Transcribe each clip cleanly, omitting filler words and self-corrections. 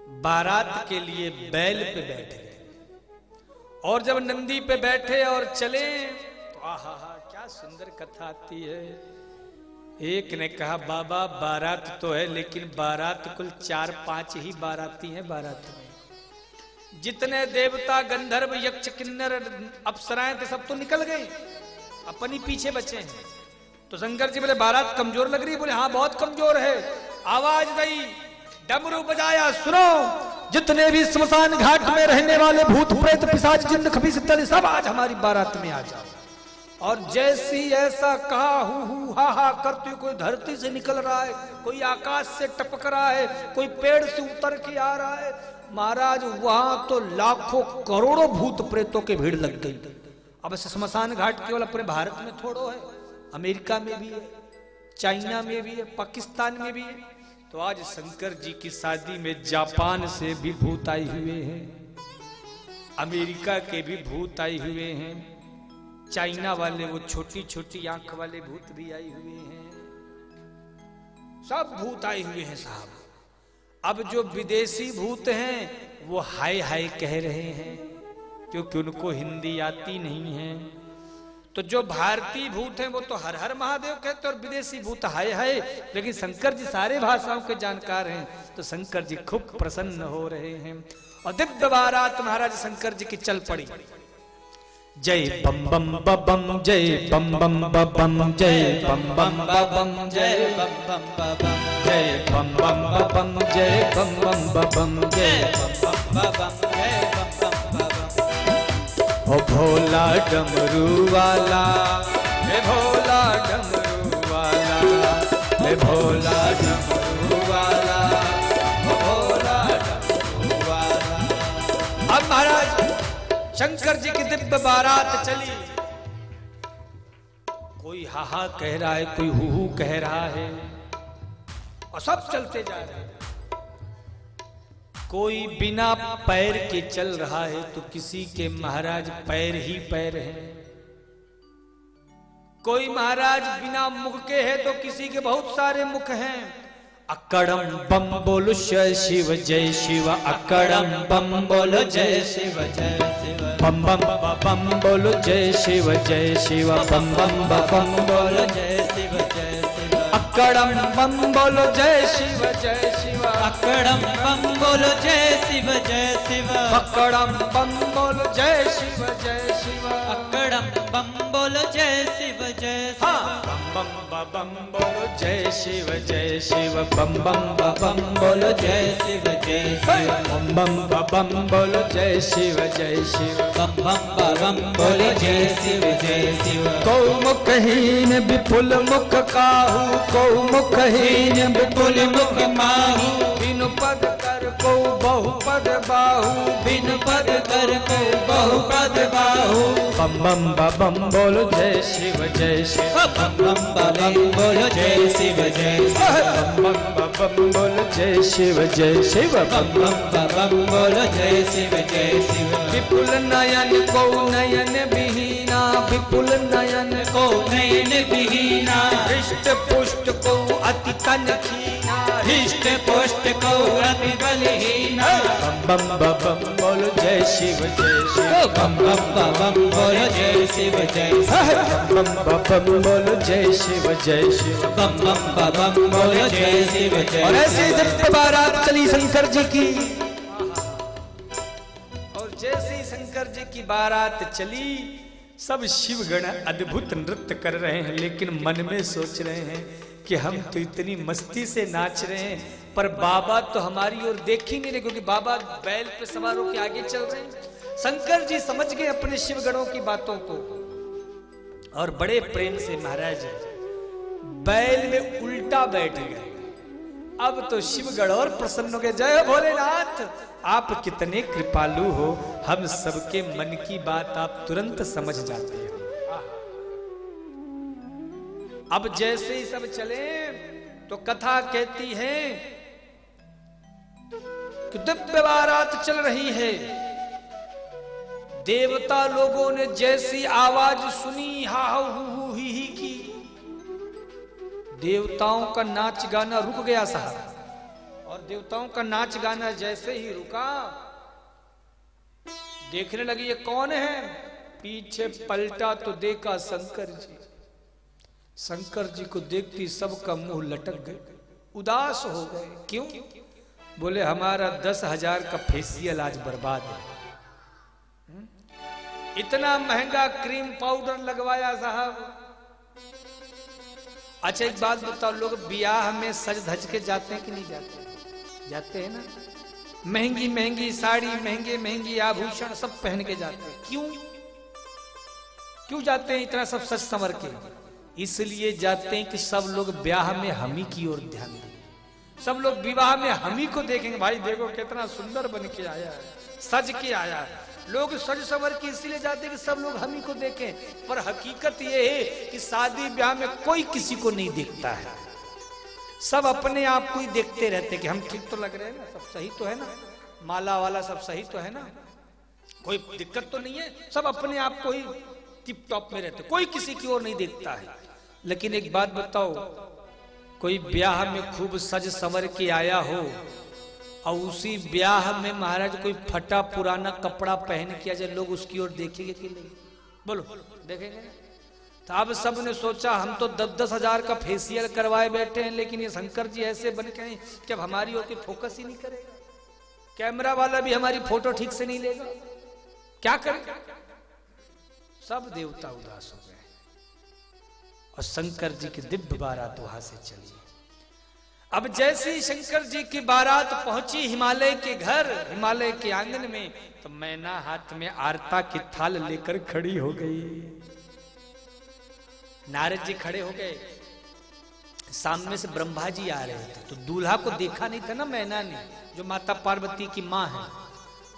बारात के लिए बैल पे बैठ गए और जब नंदी पे बैठे और चले तो आहा क्या सुंदर कथा आती है। एक ने कहा बाबा बारात तो है लेकिन बारात कुल 4-5 ही बाराती हैं बारात में। जितने देवता गंधर्व यक्ष किन्नर अप्सराएं थे सब तो निकल गए, अपनी पीछे बचे हैं। तो शंकर जी बोले बारात कमजोर लग रही है? बोले हाँ बहुत कमजोर है। आवाज दी, डमरू बजाया, सुनो जितने भी स्मशान घाट में रहने वाले भूत प्रेत पिशाच जिन्न खबीस इत्यादि सब आज हमारी बारात में आ जाओ। और जैसी ऐसा कहा हु हा हा करते कोई धरती से निकल रहा है, कोई आकाश से टपक रहा है, कोई पेड़ से उतर के आ रहा है। महाराज वहां तो लाखों करोड़ों भूत प्रेतों की भीड़ लग गई। अब स्मशान घाट केवल अपने भारत में थोड़ो है, अमेरिका में भी है, चाइना में भी है, पाकिस्तान में भी है। तो आज शंकर जी की शादी में जापान से भी भूत आए हुए हैं, अमेरिका के भी भूत आए हुए हैं, चाइना वाले वो छोटी छोटी आंख वाले भूत भी आए हुए हैं, सब भूत आए हुए हैं साहब। अब जो विदेशी भूत हैं वो हाय हाय कह रहे हैं क्योंकि उनको हिंदी आती नहीं है। तो जो भारतीय भूत हैं वो तो हर हर महादेव कहते और विदेशी भूत हाय हाय। लेकिन शंकर जी सारे भाषाओं के जानकार हैं तो शंकर जी खूब प्रसन्न हो रहे हैं। और दिव्य बारात महाराज शंकर जी की चल पड़ी। जय बम बम बम जय बम बम बम जय बम बम बम जय बम बम बम जय बम बम बम जय बम बम बम जय बम बम बम जय बम बम बम। ओ भोला डमरू वाला, हे भोला डमरू वाला, हे भोला डमरू वाला, ओ भोला डमरू वाला। अब महाराज शंकर जी की दिव्य बारात चली। कोई हाहा कह रहा है, कोई हु कह रहा है और सब चलते जा रहे हैं। कोई बिना पैर के चल रहा है तो किसी के महाराज पैर ही पैर हैं। कोई महाराज बिना मुख के है तो किसी के बहुत सारे मुख हैं। अकड़म बम बोलो जय शिव जय शिव, अकड़म बम बोलो जय शिव जय शिव, बम बम बम बोलो जय शिव जय शिव, बम बम बम बोलो जय शिव जय शिव। अकड़म बम बोलो जय शिव जय शिव, अकड़म बम बोलो जय शिव जय शिव, अकड़म बम बोलो जय शिव जय शिव, अकड़म बम बोलो जय शिव जय शिव, बम बम बोलो जय शिव जय शिव, बम बम बोलो जय शिव जय शिव, बम बम बोलो जय शिव जय शिव, बम बम बोलो जय शिव जय शिव। कौ मुखहीन विपुल मुख काहू, कौ मुखहीन विपुल मुख माहू, बिनु पद कर को बहुपद बाहू, बिनु पद कर को बहुपद बाहू। बम बम बोलो जय शिव जय शिव, बम बम बोलो जय शिव जय शिव, बम बम बोलो जय शिव जय शिव, बम बम बोलो जय शिव जय शिव। विपुल नयन को नयन विहीना, विपुल नयन को नयन विहीना, हृष्ट पुष्ट को अति तन खीना, हृष्ट पुष्ट को अति बलहीना। बम बम बोलो जय शिव जय शिव, बम बम बोलो जय शिव जय शिव, बम बम बोलो जय शिव जय शिव, बम बम बोलो जय शिव जय। और ऐसे दिव्य बारात चली शंकर जी की। और जैसे शंकर जी की बारात चली सब शिवगण अद्भुत नृत्य कर रहे हैं, लेकिन मन में सोच रहे हैं कि हम तो इतनी मस्ती से नाच रहे हैं पर बाबा तो हमारी ओर देख ही नहीं रहे क्योंकि बाबा बैल पे सवार होकर आगे चल रहे हैं। शंकर जी समझ गए अपने शिवगणों की बातों को और बड़े प्रेम से महाराज बैल में उल्टा बैठ गए। अब तो शिवगण और प्रसन्न हो गए। जय भोलेनाथ, आप कितने कृपालु हो, हम सबके मन की बात आप तुरंत समझ जाते हो। अब जैसे ही सब चले तो कथा कहती है कि दिव्य बारात चल रही है। देवता लोगों ने जैसी आवाज सुनी हा हू ही की, देवताओं का नाच गाना रुक गया साहब और देवताओं का नाच गाना जैसे ही रुका, देखने लगी ये कौन है। पीछे पलटा तो देखा शंकर जी। शंकर जी को देखती सबका मुंह लटक गए, उदास हो गए। क्यों? बोले हमारा 10,000 का फेशियल आज बर्बाद है। इतना महंगा क्रीम पाउडर लगवाया साहब। अच्छा एक बात बताओ, लोग ब्याह में सज धज के जाते हैं कि नहीं जाते? जाते हैं ना। महंगी महंगी साड़ी, महंगे महंगी आभूषण सब पहन के जाते हैं। क्यों क्यों जाते हैं इतना सब सज संवर के? इसलिए जाते हैं कि सब लोग ब्याह में हमी की ओर ध्यान दें। सब लोग विवाह में हमी को देखेंगे, भाई देखो कितना सुंदर बन के आया है, सज के आया है। लोग सज संवर के इसलिए जाते हैं कि सब लोग हमी को देखें, पर हकीकत यह है कि शादी ब्याह में कोई किसी को नहीं देखता है। सब अपने आप को ही देखते रहते कि हम ठीक तो लग रहे हैं ना, सब सही तो है ना, माला वाला सब सही तो है ना, कोई दिक्कत तो नहीं है। सब अपने आप को ही टिप टॉप में रहते, कोई किसी की ओर नहीं देखता है। लेकिन एक बात बताओ, कोई ब्याह में खूब सज संवर के आया हो और उसी ब्याह में महाराज कोई फटा पुराना कपड़ा पहन के जाए, लोग उसकी ओर देखेंगे कि नहीं? बोलो देखेंगे? तो अब सब ने सोचा हम तो 10-10 हजार का फेशियल करवाए बैठे हैं, लेकिन ये शंकर जी ऐसे बन के हैं कि अब हमारी ओर कोई फोकस ही नहीं करेगा, कैमरा वाला भी हमारी फोटो ठीक से नहीं लेगा, क्या करेगा? सब देवता उदास हो गए और शंकर जी की दिव्य बारात वहां से चली। अब जैसे ही शंकर जी की बारात पहुंची हिमालय के घर, हिमालय के आंगन में, तो मैना हाथ में आरता की थाल लेकर खड़ी हो गई। नारद जी खड़े हो गए, सामने से ब्रह्मा जी आ रहे थे। तो दूल्हा को देखा नहीं था ना मैना ने, जो माता पार्वती की मां है।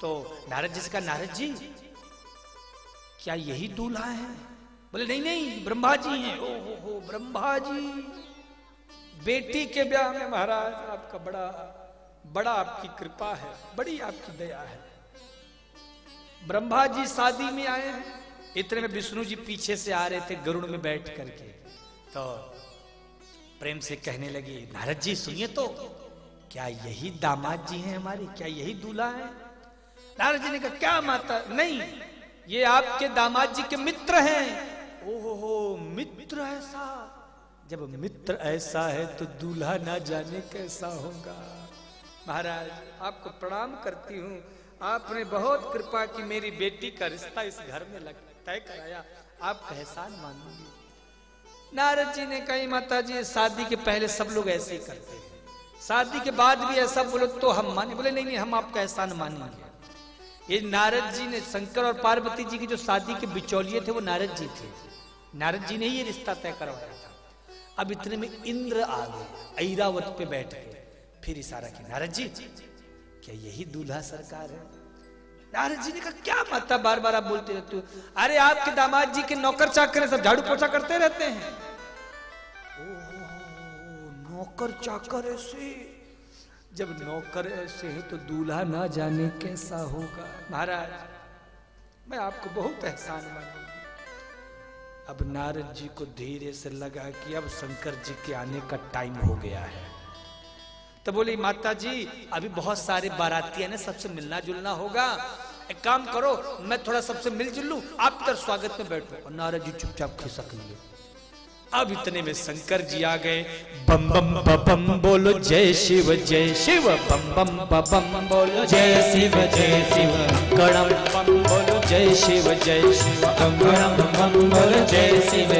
तो नारद जी से कहा, नारद जी क्या यही दूल्हा है? बोले नहीं नहीं ब्रह्मा जी हैं। ओ हो ब्रह्मा जी, बेटी के ब्याह में महाराज आपका बड़ा आपकी कृपा है, बड़ी आपकी दया है। ब्रह्मा जी शादी में आए हैं। इतने में विष्णु जी पीछे से आ रहे थे गरुड़ में बैठ करके, तो प्रेम से कहने लगी, नारद जी सुनिए तो, क्या यही दामाद जी हैं हमारे? क्या यही दूल्हा है? नारद जी ने कहा, क्या माता? नहीं, ये आपके दामाद जी के मित्र हैं। ओहो मित्र ऐसा? जब मित्र ऐसा है तो दूल्हा ना जाने कैसा होगा। महाराज आपको प्रणाम करती हूँ, आपने बहुत कृपा की, मेरी बेटी का रिश्ता इस घर में तय कराया, आपका एहसान मानूंगी। नारद जी ने कही, माता जी शादी के पहले सब लोग ऐसे ही करते हैं, शादी के बाद भी ऐसा बोलो तो हम माने। बोले नहीं नहीं हम आपका एहसान मानेंगे। ये नारद जी ने, शंकर और पार्वती जी की जो शादी के बिचौलिए थे वो नारद जी थे। नारद जी ने ही ये रिश्ता तय करवाया था। अब इतने में इंद्र आ गए, ऐरावत पे बैठ गए, फिर इशारा किया, नारद जी क्या यही दूल्हा सरकार है? नारद जी ने कहा, क्या माता बार बार आप बोलते रहते हो? अरे आपके दामाद जी के नौकर चाकर सब झाड़ू पोछा करते रहते हैं। ओ नौकर चाकर ऐसे? जब नौकर ऐसे है तो दूल्हा ना जाने कैसा होगा। महाराज मैं आपको बहुत एहसान मानूंगी। अब नारद जी को धीरे से लगा कि अब शंकर जी के आने का टाइम हो गया है। तो बोली, माता जी अभी बहुत सारे बाराती हैं ना, सबसे मिलना जुलना होगा, एक काम करो मैं थोड़ा सबसे मिल जुल लूं, आप इधर स्वागत में बैठो। और नारद जी चुपचाप खिसक लिए। अब इतने में शंकर जी आ गए। बम बम बम बोलो जय शिव बम बम बम बोलो जय शिव कड़म बम बोलो जय शिव कड़म बम बोलो जय शिव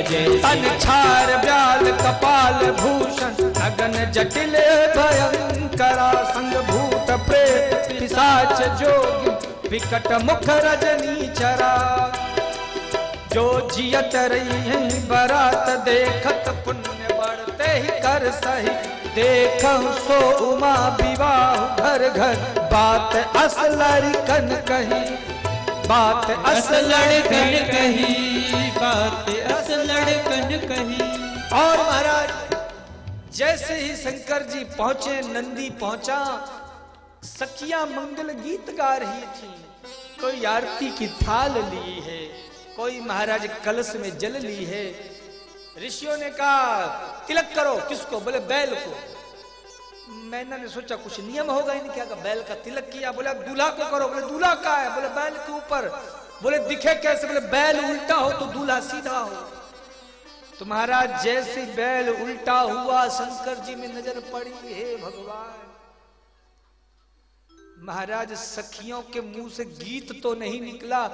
तन छार ब्याल कपाल भूषण अगन जटिल भयंकरा संग भूत प्रेत पिशाच जोग विकट मुख रजनी चरा। जो जियत रही है बरात देखत पुण्य बढ़ते ही कर सही। देखहु सो उमा विवाह घर घर बात असलड़ कन कही। बात असलड़ कन कही। बात असलड़ कन कही। और महाराज जैसे ही शंकर जी पहुंचे, नंदी पहुंचा, सखियां मंगल गीत गा रही थी। कोई आरती की थाल ली है, कोई महाराज कलश में जल ली है। ऋषियों ने कहा तिलक करो। किसको? बोले बैल को। मैंने ने सोचा कुछ नियम होगा इनके, क्या बैल का तिलक किया, बोले अब दूल्हा को करो, बोले दूल्हा का है, बोले बैल के ऊपर, बोले दिखे कैसे, बोले बैल उल्टा हो तो दूल्हा सीधा हो। तो महाराज जैसे बैल उल्टा हुआ शंकर जी में नजर पड़ी, हे भगवान, महाराज सखियों के मुंह से गीत तो नहीं निकला,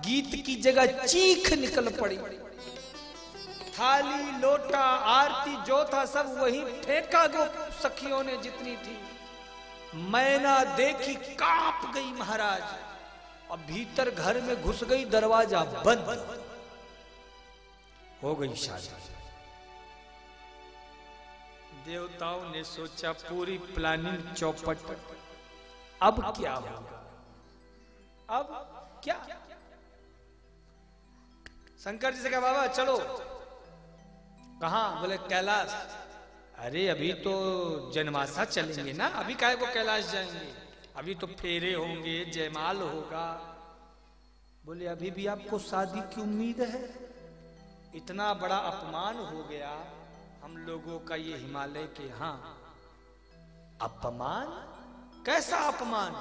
गीत की जगह चीख निकल पड़ी। थाली लोटा आरती जो था सब वही फेंका गो सखियों ने जितनी थी। मैना देखी कांप गई महाराज, और भीतर घर में घुस गई, दरवाजा बंद हो गई शादी। देवताओं ने सोचा पूरी प्लानिंग चौपट, अब क्या होगा, अब क्या। शंकर जी से कहा बाबा चलो, कहां, बोले कैलाश। अरे अभी तो जनमासा चलेंगे ना, अभी काहे को कैलाश जाएंगे, अभी तो फेरे होंगे, जयमाल होगा। बोले अभी भी आपको शादी की उम्मीद है, इतना बड़ा अपमान हो गया हम लोगों का ये हिमालय के यहाँ। अपमान, कैसा अपमान?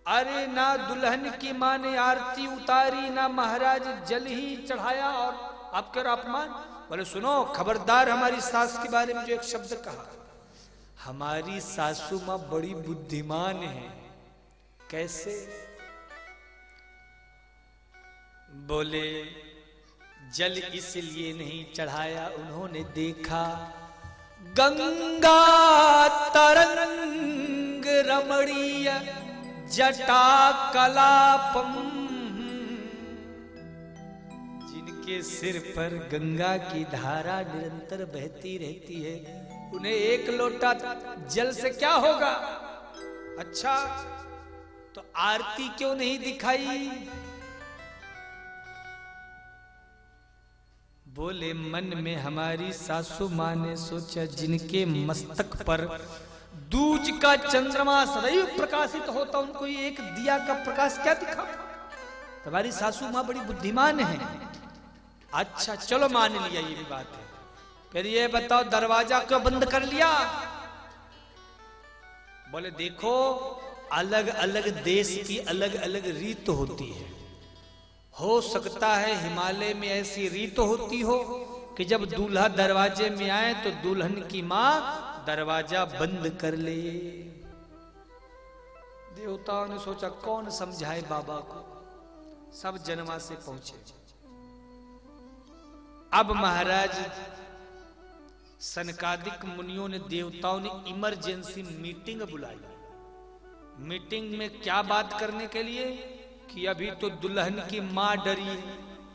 अरे ना दुल्हन की मां ने आरती उतारी, ना महाराज जल ही चढ़ाया, और आप कह रहे अपमान। बोले सुनो खबरदार, हमारी सास के बारे में जो एक शब्द कहा, हमारी सासू मां बड़ी बुद्धिमान है। कैसे? बोले जल इसलिए नहीं चढ़ाया, उन्होंने देखा गंगा तरंग रमणीय जटा कलापम, जिनके सिर पर गंगा की धारा निरंतर बहती रहती है, उन्हें एक लोटा जल से क्या होगा। अच्छा तो आरती क्यों नहीं दिखाई? बोले मन में हमारी सासू मां ने सोचा, जिनके मस्तक पर दूज का चंद्रमा सदैव प्रकाशित होता, उनको ये एक दिया का प्रकाश क्या दिखा। तुम्हारी सासू मां बड़ी बुद्धिमान है। अच्छा चलो मान लिया, ये भी बात है। फिर ये बताओ दरवाजा क्यों बंद कर लिया? बोले देखो अलग अलग देश की अलग अलग रीत होती है। हो सकता है हिमालय में ऐसी रीत होती हो कि जब दूल्हा दरवाजे में आए तो दुल्हन की मां दरवाजा बंद कर ले। देवताओं ने सोचा कौन समझाए बाबा को, सब जन्मा से पहुंचे। अब महाराज सनकादिक मुनियों ने, देवताओं ने इमरजेंसी मीटिंग बुलाई। मीटिंग में क्या बात करने के लिए कि अभी तो दुल्हन की मां डरी,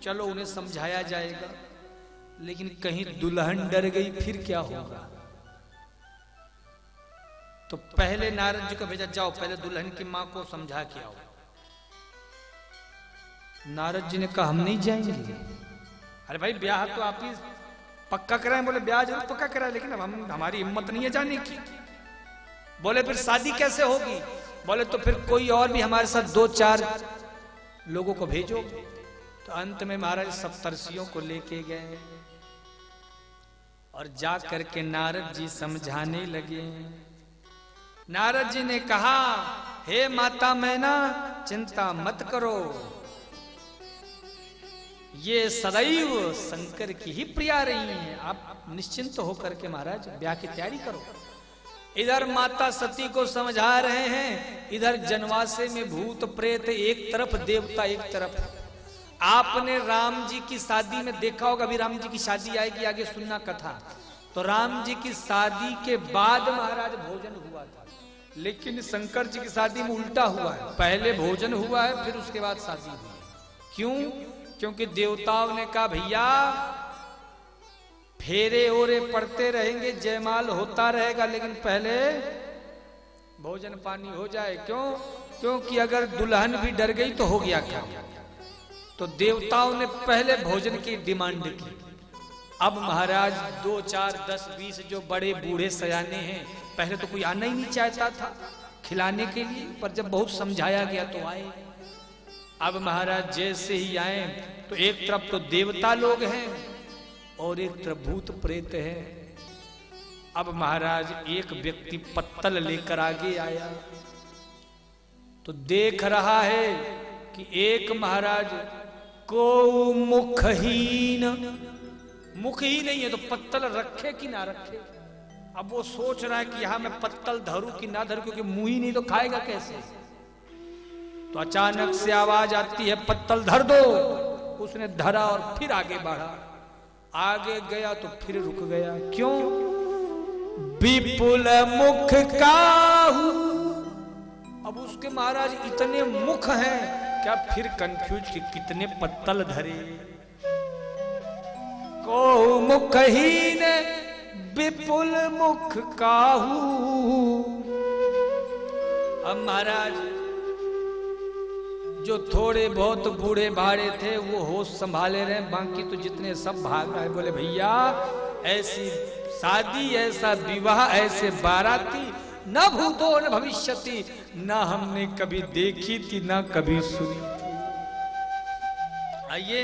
चलो उन्हें समझाया जाएगा, लेकिन कहीं दुल्हन डर गई फिर क्या होगा। तो पहले नारद जी को भेजा, जाओ पहले दुल्हन की मां को समझा के आओ। नारद जी ने कहा हम नहीं जाएंगे। अरे भाई ब्याह तो आप ही पक्का कराएं। बोले ब्याह जरूर पक्का कराए, लेकिन अब हमारी हिम्मत नहीं है जाने की। बोले फिर शादी कैसे होगी? बोले तो फिर कोई और भी हमारे साथ 2-4 लोगों को भेजो। तो अंत में महाराज सप्तर्षियों को लेके गए और जा करके नारद जी समझाने लगे। नारद जी ने कहा हे माता मैना चिंता मत करो, ये सदैव शंकर की ही प्रिया रही हैं, आप निश्चिंत होकर के महाराज ब्याह की तैयारी करो। इधर माता सती को समझा रहे हैं, इधर जनवासे में भूत प्रेत एक तरफ, देवता एक तरफ। आपने राम जी की शादी में देखा होगा, अभी राम जी की शादी आएगी आगे सुनना कथा। तो राम जी की शादी के बाद महाराज भोजन हुआ था, लेकिन शंकर जी की शादी में उल्टा हुआ है, पहले भोजन हुआ है फिर उसके बाद शादी हुई है। क्यों? क्योंकि देवताओं ने कहा भैया फेरे ओरे पड़ते रहेंगे, जयमाल होता रहेगा, लेकिन पहले भोजन पानी हो जाए। क्यों? क्योंकि अगर दुल्हन भी डर गई तो हो गया क्या। तो देवताओं ने पहले भोजन की डिमांड की। अब महाराज 2, 4, 10, 20 जो बड़े बूढ़े सयाने हैं, पहले तो कोई आना ही नहीं चाहता था खिलाने के लिए, पर जब बहुत समझाया गया तो आए। अब महाराज जैसे ही आए तो एक तरफ तो देवता लोग हैं और एक तरफ भूत प्रेत है। अब महाराज एक व्यक्ति पत्तल लेकर आगे आया तो देख रहा है कि एक महाराज को मुखहीन, मुख ही नहीं है तो पत्तल रखे कि ना रखे। अब वो सोच रहा है कि यहां मैं पत्तल धरूं कि ना धरूं, क्योंकि मुंह ही नहीं तो खाएगा कैसे। तो अचानक से आवाज आती है पत्तल धर दो। उसने धरा और फिर आगे बढ़ा। आगे गया तो फिर रुक गया। क्यों? विपुल मुख काहू। अब उसके महाराज इतने मुख हैं क्या, फिर कंफ्यूज कि कितने पत्तल धरे। को मुखहीन विपुल मुख काहू। अब महाराज जो थोड़े बहुत बूढ़े भाड़े थे वो होश संभाले रहे, बाकी तो जितने सब भाग रहे। बोले भैया ऐसी शादी, ऐसा विवाह, ऐसे बाराती न भूतो न भविष्यति, न हमने कभी देखी थी न कभी सुनी थी। आइए